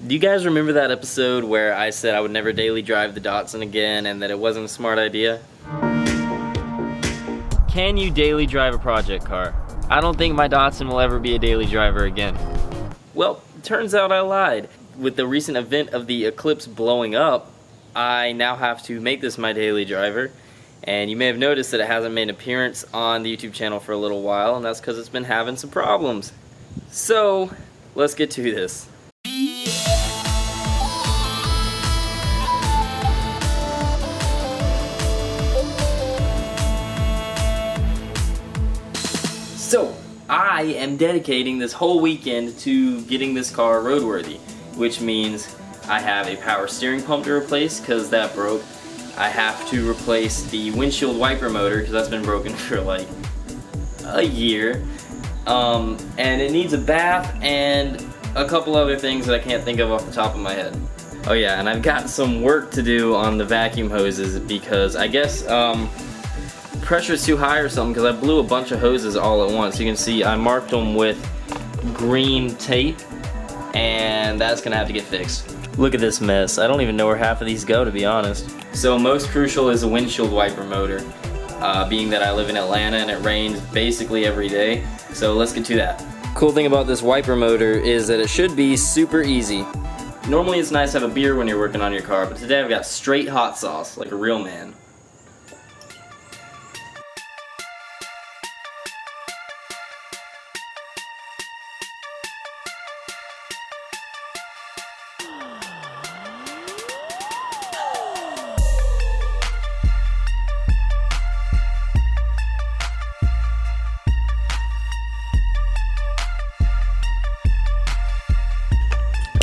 Do you guys remember that episode where I said I would never daily drive the Datsun again and that it wasn't a smart idea? Can you daily drive a project car? I don't think my Datsun will ever be a daily driver again. Well, turns out I lied. With the recent event of the Eclipse blowing up, I now have to make this my daily driver. And you may have noticed that it hasn't made an appearance on the YouTube channel for a little while, and that's because it's been having some problems. So, let's get to this. So, I am dedicating this whole weekend to getting this car roadworthy, which means I have a power steering pump to replace because that broke. I have to replace the windshield wiper motor because that's been broken for like a year. And it needs a bath and a couple other things that I can't think of off the top of my head. Oh yeah, and I've got some work to do on the vacuum hoses because I guess pressure's too high or something because I blew a bunch of hoses all at once. You can see I marked them with green tape and that's gonna have to get fixed. Look at this mess. I don't even know where half of these go, to be honest. So most crucial is a windshield wiper motor, being that I live in Atlanta and it rains basically every day. So let's get to that. Cool thing about this wiper motor is that it should be super easy. Normally it's nice to have a beer when you're working on your car, but today I've got straight hot sauce, like a real man.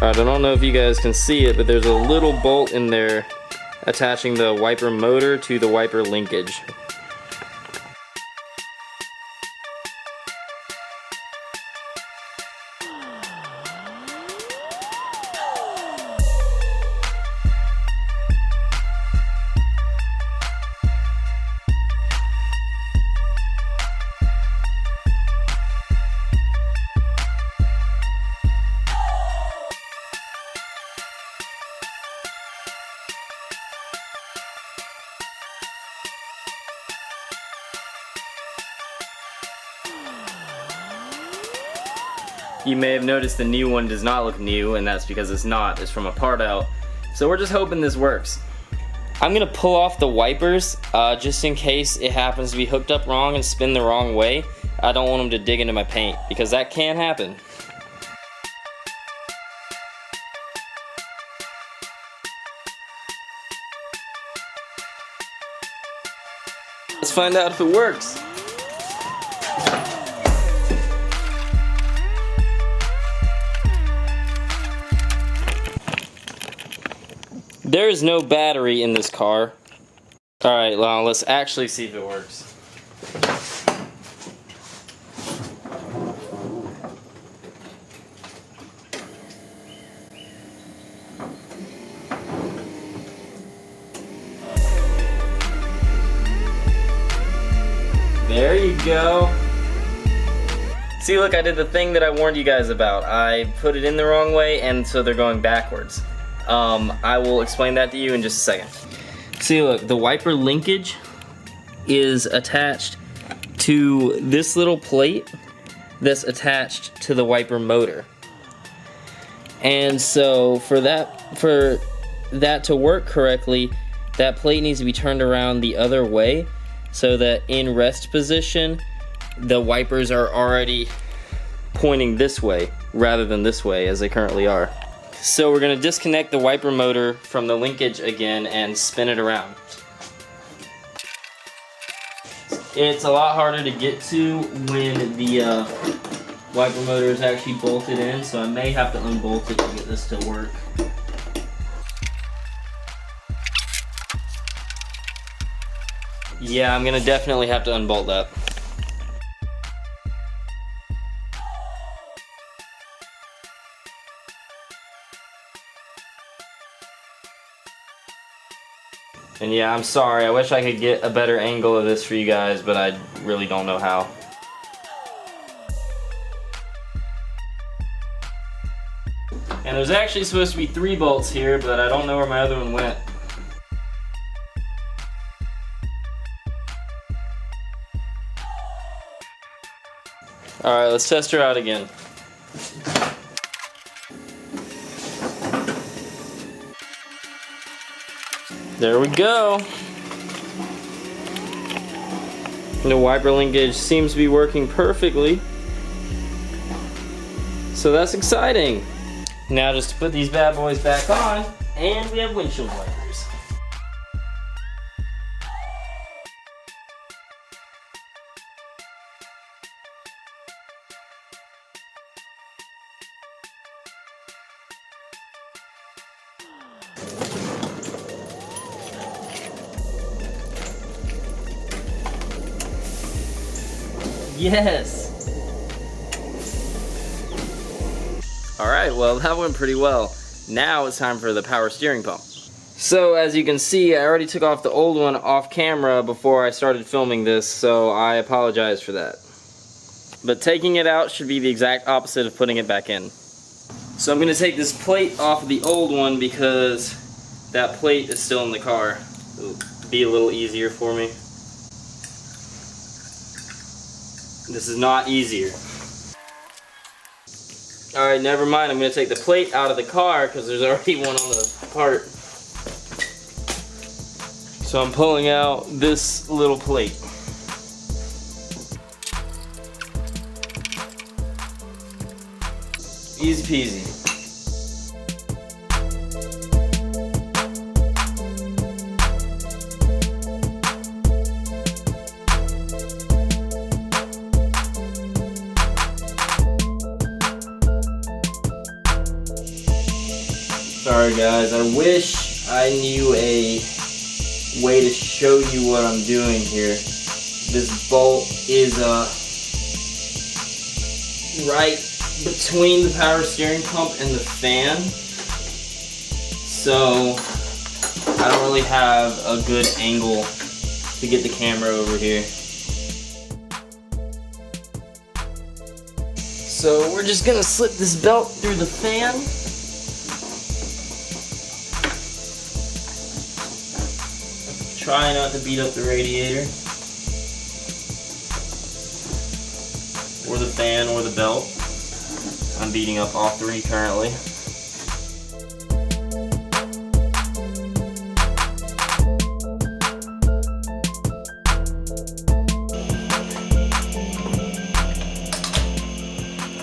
Alright, I don't know if you guys can see it, but there's a little bolt in there attaching the wiper motor to the wiper linkage. You may have noticed the new one does not look new, and that's because it's not. It's from a part out. So we're just hoping this works. I'm gonna pull off the wipers just in case it happens to be hooked up wrong and spin the wrong way. I don't want them to dig into my paint because that can happen. Let's find out if it works. There is no battery in this car. Alright, well, let's actually see if it works. There you go. See, look, I did the thing that I warned you guys about. I put it in the wrong way, and so they're going backwards. I will explain that to you in just a second. See, look, the wiper linkage is attached to this little plate that's attached to the wiper motor. And so for that to work correctly, that plate needs to be turned around the other way so that in rest position, the wipers are already pointing this way rather than this way as they currently are. So we're going to disconnect the wiper motor from the linkage again and spin it around. It's a lot harder to get to when the wiper motor is actually bolted in, so I may have to unbolt it to get this to work. Yeah, I'm going to definitely have to unbolt that. And yeah, I'm sorry, I wish I could get a better angle of this for you guys, but I really don't know how. And And there's actually supposed to be 3 bolts here, but I don't know where my other one went. Alright, let's test her out again. There we go. The wiper linkage seems to be working perfectly. So that's exciting. Now just to put these bad boys back on, and we have windshield wipers. Yes! Alright, well that went pretty well. Now it's time for the power steering pump. So as you can see, I already took off the old one off camera before I started filming this, so I apologize for that. But taking it out should be the exact opposite of putting it back in. So I'm going to take this plate off of the old one because that plate is still in the car. It'll be a little easier for me. This is not easier. Alright, never mind. I'm going to take the plate out of the car because there's already one on the part. So I'm pulling out this little plate. Easy peasy. Sorry guys, I wish I knew a way to show you what I'm doing here. This bolt is right between the power steering pump and the fan, so I don't really have a good angle to get the camera over here. So we're just gonna slip this belt through the fan. Try not to beat up the radiator, or the fan, or the belt. I'm beating up all 3 currently.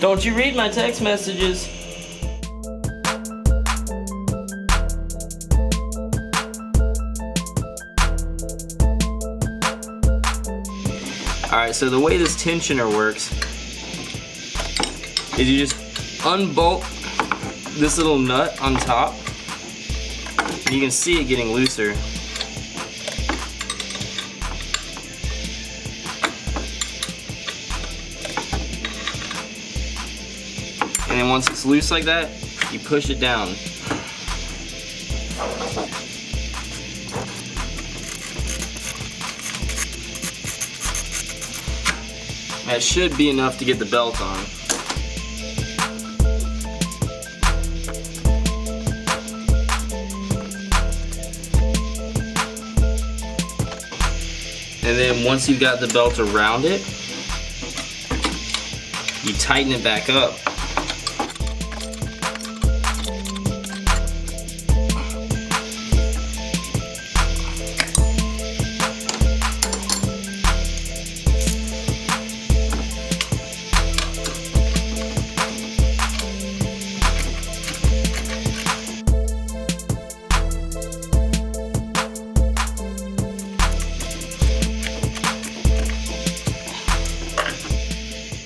Don't you read my text messages? Alright, so the way this tensioner works is you just unbolt this little nut on top. You can see it getting looser. And then once it's loose like that, you push it down. That should be enough to get the belt on. And then once you've got the belt around it, you tighten it back up.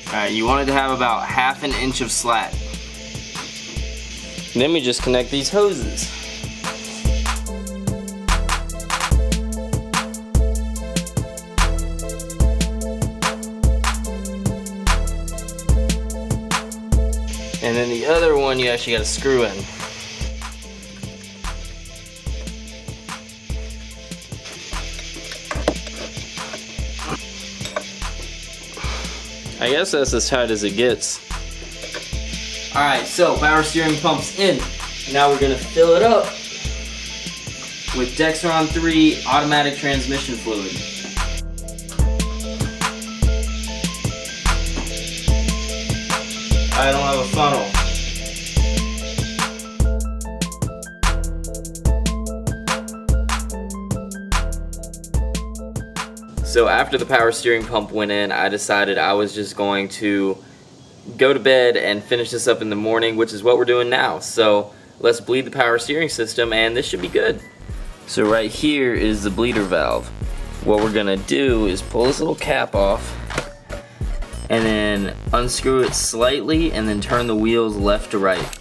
Alright, you want it to have about ½ an inch of slack. And then we just connect these hoses. And then the other one you actually got to screw in. I guess that's as tight as it gets. Alright, so power steering pump's in. Now we're gonna fill it up with Datsun 3 automatic transmission fluid. I don't have a funnel. So after the power steering pump went in, I decided I was just going to go to bed and finish this up in the morning, which is what we're doing now. So let's bleed the power steering system and this should be good. So right here is the bleeder valve. What we're gonna do is pull this little cap off and then unscrew it slightly and then turn the wheels left to right.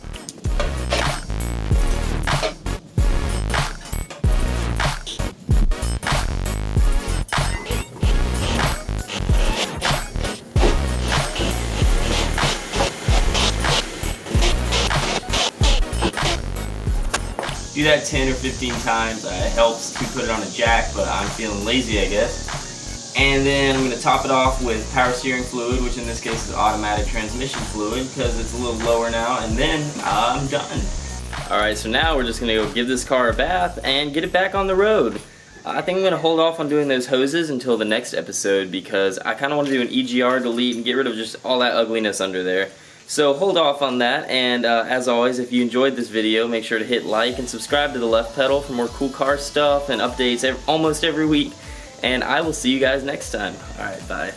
Do that 10 or 15 times. It helps to put it on a jack, but I'm feeling lazy, I guess. And then I'm going to top it off with power steering fluid, which in this case is automatic transmission fluid because it's a little lower now, and then I'm done. Alright, so now we're just going to go give this car a bath and get it back on the road. I think I'm going to hold off on doing those hoses until the next episode because I kind of want to do an EGR delete and get rid of just all that ugliness under there. So hold off on that, and as always, if you enjoyed this video, make sure to hit like and subscribe to The Left Pedal for more cool car stuff and updates almost every week, and I will see you guys next time. Alright, bye.